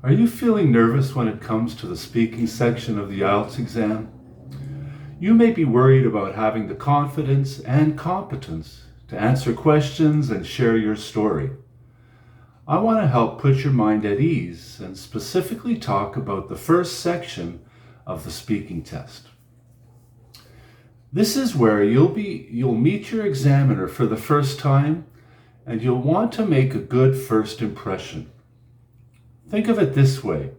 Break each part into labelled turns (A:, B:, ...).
A: Are you feeling nervous when it comes to the speaking section of the IELTS exam? You may be worried about having the confidence and competence to answer questions and share your story. I want to help put your mind at ease and specifically talk about the first section of the speaking test. This is where you'll meet your examiner for the first time, and you'll want to make a good first impression. Think of it this way.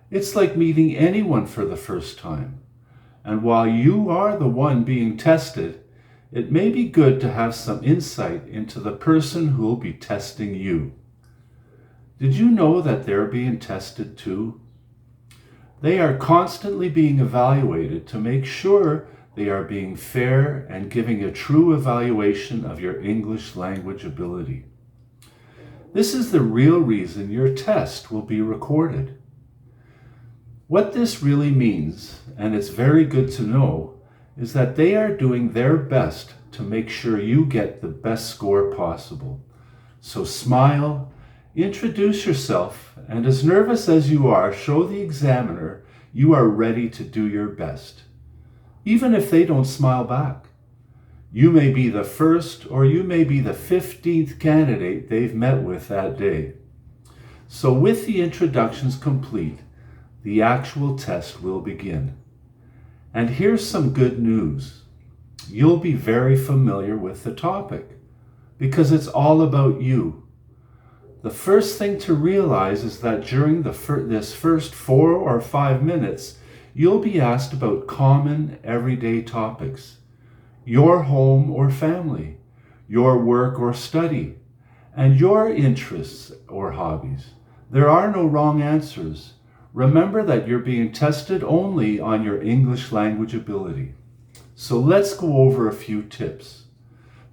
A: It's like meeting anyone for the first time. And while you are the one being tested, it may be good to have some insight into the person who will be testing you. Did you know that they're being tested too? They are constantly being evaluated to make sure they are being fair and giving a true evaluation of your English language ability. This is the real reason your test will be recorded. What this really means, and it's very good to know, is that they are doing their best to make sure you get the best score possible. So smile, introduce yourself, and as nervous as you are, show the examiner you are ready to do your best, even if they don't smile back. You may be the first or you may be the 15th candidate they've met with that day. So with the introductions complete, the actual test will begin. And here's some good news. You'll be very familiar with the topic because it's all about you. The first thing to realize is that during this first 4 or 5 minutes, you'll be asked about common everyday topics. Your home or family, your work or study, and your interests or hobbies. There are no wrong answers. Remember that you're being tested only on your English language ability. So let's go over a few tips.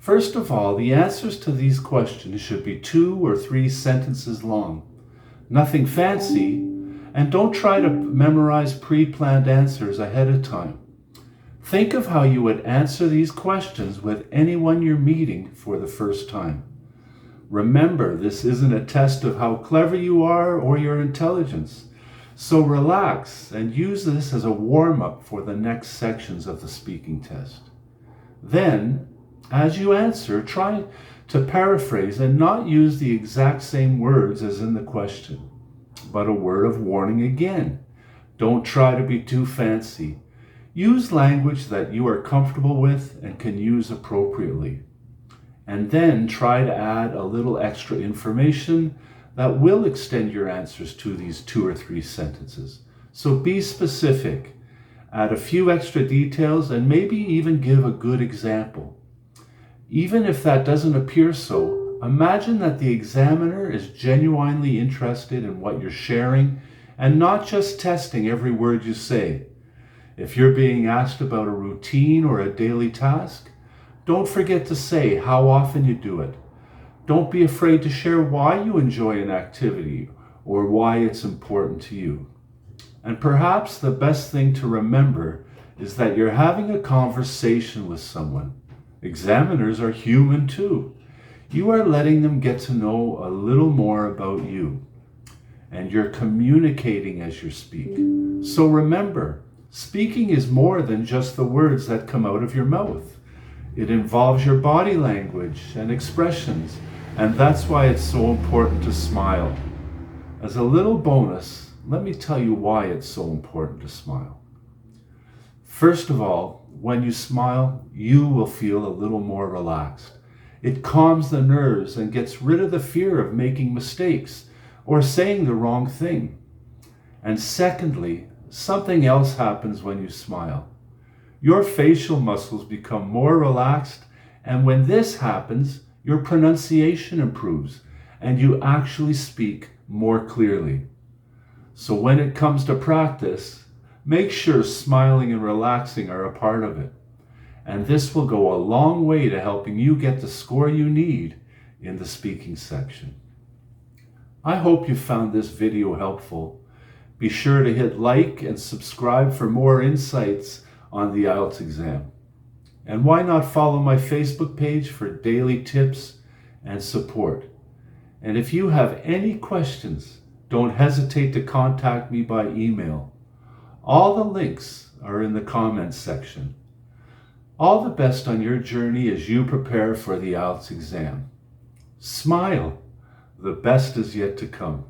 A: First of all, the answers to these questions should be 2 or 3 sentences long. Nothing fancy, and don't try to memorize pre-planned answers ahead of time. Think of how you would answer these questions with anyone you're meeting for the first time. Remember, this isn't a test of how clever you are or your intelligence. So relax and use this as a warm-up for the next sections of the speaking test. Then, as you answer, try to paraphrase and not use the exact same words as in the question, but a word of warning again. Don't try to be too fancy. Use language that you are comfortable with and can use appropriately. And then try to add a little extra information that will extend your answers to these 2 or 3 sentences. So be specific, add a few extra details, and maybe even give a good example. Even if that doesn't appear so, imagine that the examiner is genuinely interested in what you're sharing and not just testing every word you say. If you're being asked about a routine or a daily task, don't forget to say how often you do it. Don't be afraid to share why you enjoy an activity or why it's important to you. And perhaps the best thing to remember is that you're having a conversation with someone. Examiners are human too. You are letting them get to know a little more about you. And you're communicating as you speak. So remember, speaking is more than just the words that come out of your mouth. It involves your body language and expressions, and that's why it's so important to smile. As a little bonus, let me tell you why it's so important to smile. First of all, when you smile, you will feel a little more relaxed. It calms the nerves and gets rid of the fear of making mistakes or saying the wrong thing. And secondly, something else happens when you smile. Your facial muscles become more relaxed, and when this happens, your pronunciation improves and you actually speak more clearly. So when it comes to practice, make sure smiling and relaxing are a part of it. And this will go a long way to helping you get the score you need in the speaking section. I hope you found this video helpful. Be sure to hit like and subscribe for more insights on the IELTS exam. And why not follow my Facebook page for daily tips and support? And if you have any questions, Don't hesitate to contact me by email. All the links are in the comments section. All the best on your journey as you prepare for the IELTS exam. Smile. The best is yet to come.